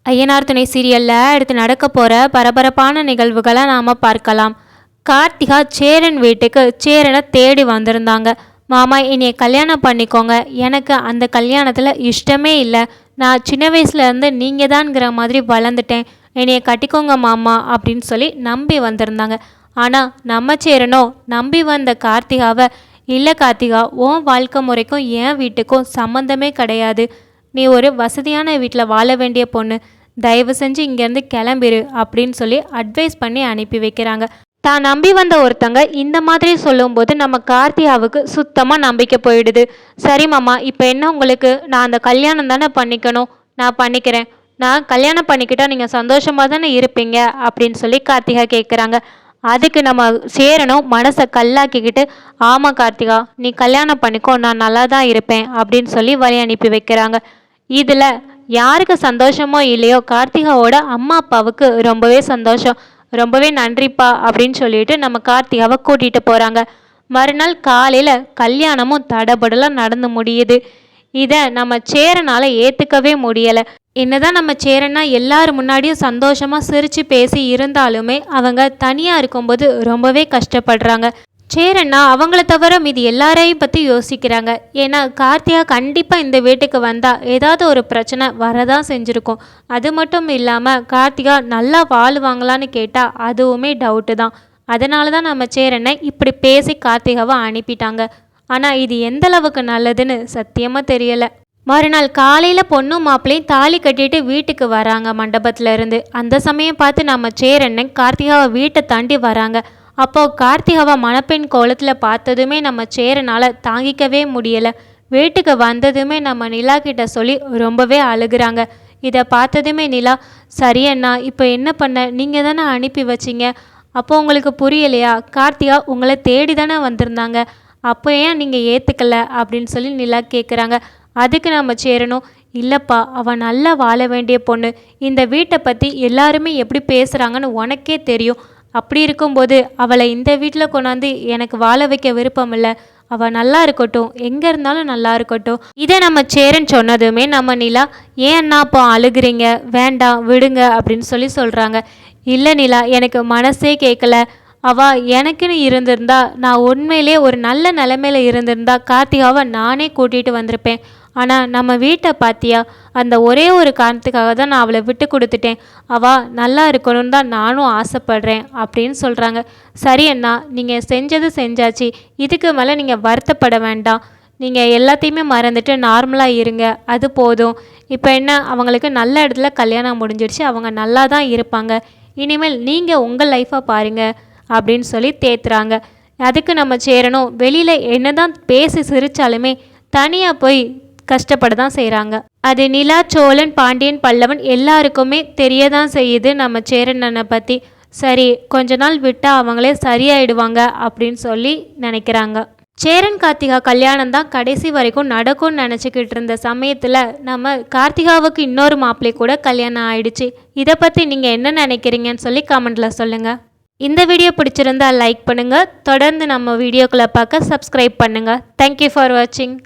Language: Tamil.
ஐயனார் துணை சீரியலில் அடுத்து நடக்க போகிற பரபரப்பான நிகழ்வுகளை நாம் பார்க்கலாம். கார்த்திகா சேரன் வீட்டுக்கு சேரனை தேடி வந்திருந்தாங்க. மாமா, என்னைய கல்யாணம் பண்ணிக்கோங்க, எனக்கு அந்த கல்யாணத்தில் இஷ்டமே இல்லை, நான் சின்ன வயசுலேருந்து நீங்கள் தான்ங்கிற மாதிரி வளர்ந்துட்டேன், என்னைய கட்டிக்கோங்க மாமா அப்படின்னு சொல்லி நம்பி வந்திருந்தாங்க. ஆனால் நம்ம சேரனோ நம்பி வந்த கார்த்திகாவை, இல்லை கார்த்திகா, உன் வாழ்க்கை முறைக்கும் என் வீட்டுக்கும் சம்மந்தமே கிடையாது, நீ ஒரு வசதியான வீட்டில் வாழ வேண்டிய பொண்ணு, தயவு செஞ்சு இங்கேருந்து கிளம்பிரு அப்படின்னு சொல்லி அட்வைஸ் பண்ணி அனுப்பி வைக்கிறாங்க. தான் நம்பி வந்த ஒருத்தங்க இந்த மாதிரி சொல்லும்போது நம்ம கார்த்திகாவுக்கு சுத்தமாக நம்பிக்கை போயிடுது. சரி மாமா, இப்போ என்ன உங்களுக்கு, நான் அந்த கல்யாணம் தானே பண்ணிக்கணும், நான் பண்ணிக்கிறேன், நான் கல்யாணம் பண்ணிக்கிட்டா நீங்கள் சந்தோஷமாக தானே இருப்பீங்க அப்படின்னு சொல்லி கார்த்திகா கேட்குறாங்க. அதுக்கு நம்ம சேரனும் மனசை கல்லாக்கிக்கிட்டு, ஆமாம் கார்த்திகா, நீ கல்யாணம் பண்ணிக்கோ, நான் நல்லா தான் இருப்பேன் அப்படின்னு சொல்லி வழி அனுப்பி வைக்கிறாங்க. இதில் யாருக்கு சந்தோஷமோ இல்லையோ, கார்த்திகாவோட அம்மா அப்பாவுக்கு ரொம்பவே சந்தோஷம். ரொம்பவே நன்றிப்பா அப்படின்னு சொல்லிட்டு நம்ம கார்த்திகாவை கூட்டிகிட்டு போகிறாங்க. மறுநாள் காலையில் கல்யாணமும் தடபடலாம் நடந்து முடியுது. இதை நம்ம சேரனால் ஏற்றுக்கவே முடியலை. என்னதான் நம்ம சேரனா எல்லார் முன்னாடியும் சந்தோஷமாக சிரித்து பேசி இருந்தாலுமே அவங்க தனியாக இருக்கும்போது ரொம்பவே கஷ்டப்படுறாங்க. சேரன்னா அவங்கள தவிர மீதி எல்லாரையும் பற்றி யோசிக்கிறாங்க. ஏன்னா கார்த்திகா கண்டிப்பாக இந்த வீட்டுக்கு வந்தால் ஏதாவது ஒரு பிரச்சனை வரதான் செஞ்சுருக்கும். அது மட்டும் இல்லாமல் கார்த்திகா நல்லா வாழுவாங்களான்னு கேட்டால் அதுவுமே டவுட்டு தான். அதனால தான் நம்ம சேரனை இப்படி பேசி கார்த்திகாவை அனுப்பிட்டாங்க. ஆனால் இது எந்த அளவுக்கு நல்லதுன்னு சத்தியமாக தெரியலை. மறுநாள் காலையில் பொண்ணும் மாப்பிள்ளையும் தாலி கட்டிட்டு வீட்டுக்கு வராங்க மண்டபத்தில் இருந்து. அந்த சமயம் பார்த்து நம்ம சேரனை கார்த்திகாவை வீட்டை தாண்டி வராங்க. அப்போது கார்த்திகாவை மணப்பெண் கோலத்தில் பார்த்ததுமே நம்ம சேரனால் தாங்கிக்கவே முடியலை. வீட்டுக்கு வந்ததுமே நம்ம நிலா கிட்ட சொல்லி ரொம்பவே அழுகிறாங்க. இதை பார்த்ததுமே நிலா, சரி அண்ணா, இப்போ என்ன பண்ண, நீங்கள் தானே அனுப்பி வச்சிங்க, அப்போ உங்களுக்கு புரியலையா, கார்த்திகா உங்களை தேடி தானே வந்திருந்தாங்க, அப்போ ஏன் நீங்கள் ஏற்றுக்கல அப்படின்னு சொல்லி நிலா கேட்குறாங்க. அதுக்கு நம்ம சேரணும், இல்லைப்பா, அவன் நல்லா வாழ வேண்டிய பொண்ணு, இந்த வீட்டை பற்றி எல்லாருமே எப்படி பேசுகிறாங்கன்னு உனக்கே தெரியும், அப்படி இருக்கும்போது அவளை இந்த வீட்டில் கொண்டாந்து எனக்கு வாழ வைக்க விருப்பம் இல்லை, அவள் நல்லா இருக்கட்டும், எங்கே இருந்தாலும் நல்லா இருக்கட்டும். இதை நம்ம சேரன் சொன்னதுமே நம்ம நிலா, ஏன்னா அப்போ அழுகிறீங்க, வேண்டாம் விடுங்க அப்படின்னு சொல்லி சொல்கிறாங்க. இல்லை நிலா, எனக்கு மனசே கேட்கல, அவள் எனக்குன்னு இருந்திருந்தா, நான் உண்மையிலே ஒரு நல்ல நிலைமையில் இருந்திருந்தா கார்த்திகாவை நானே கூட்டிகிட்டு வந்திருப்பேன். ஆனால் நம்ம வீட்டை பார்த்தியா, அந்த ஒரே ஒரு காரணத்துக்காக தான் நான் அவளை விட்டு கொடுத்துட்டேன், அவள் நல்லா இருக்கணும்னு தான் நானும் ஆசைப்படுறேன் அப்படின்னு சொல்கிறாங்க. சரி அண்ணா, நீங்கள் செஞ்சது செஞ்சாச்சு, இதுக்கு மேலே நீங்கள் வருத்தப்பட வேண்டாம், நீங்கள் எல்லாத்தையுமே மறந்துட்டு நார்மலாக இருங்க, அது போதும். இப்போ என்ன, அவங்களுக்கு நல்ல இடத்துல கல்யாணம் முடிஞ்சிடுச்சு, அவங்க நல்லா தான் இருப்பாங்க, இனிமேல் நீங்கள் உங்கள் லைஃப்பை பாருங்கள் அப்படின்னு சொல்லி தேத்துறாங்க. அதுக்கு நம்ம சேரணும், வெளியில் என்ன தான் பேசி சிரித்தாலுமே தனியாக போய் கஷ்டப்பட தான் செய்கிறாங்க. அது நிலா, சோழன், பாண்டியன், பல்லவன் எல்லாருக்குமே தெரிய தான் செய்யுது நம்ம சேரனை பற்றி. சரி, கொஞ்ச நாள் விட்டால் அவங்களே சரியாயிடுவாங்க அப்படின்னு சொல்லி நினைக்கிறாங்க. சேரன் கார்த்திகா கல்யாணம் தான் கடைசி வரைக்கும் நடக்கும்னு நினச்சிக்கிட்டு இருந்த சமயத்தில் நம்ம கார்த்திகாவுக்கு இன்னொரு மாப்பிள்ளை கூட கல்யாணம் ஆயிடுச்சு. இதை பற்றி நீங்கள் என்ன நினைக்கிறீங்கன்னு சொல்லி கமெண்ட்டில் சொல்லுங்கள். இந்த வீடியோ பிடிச்சிருந்தால் லைக் பண்ணுங்கள், தொடர்ந்து நம்ம வீடியோக்களை பார்க்க சப்ஸ்கிரைப் பண்ணுங்கள். தேங்க்யூ ஃபார் வாட்சிங்.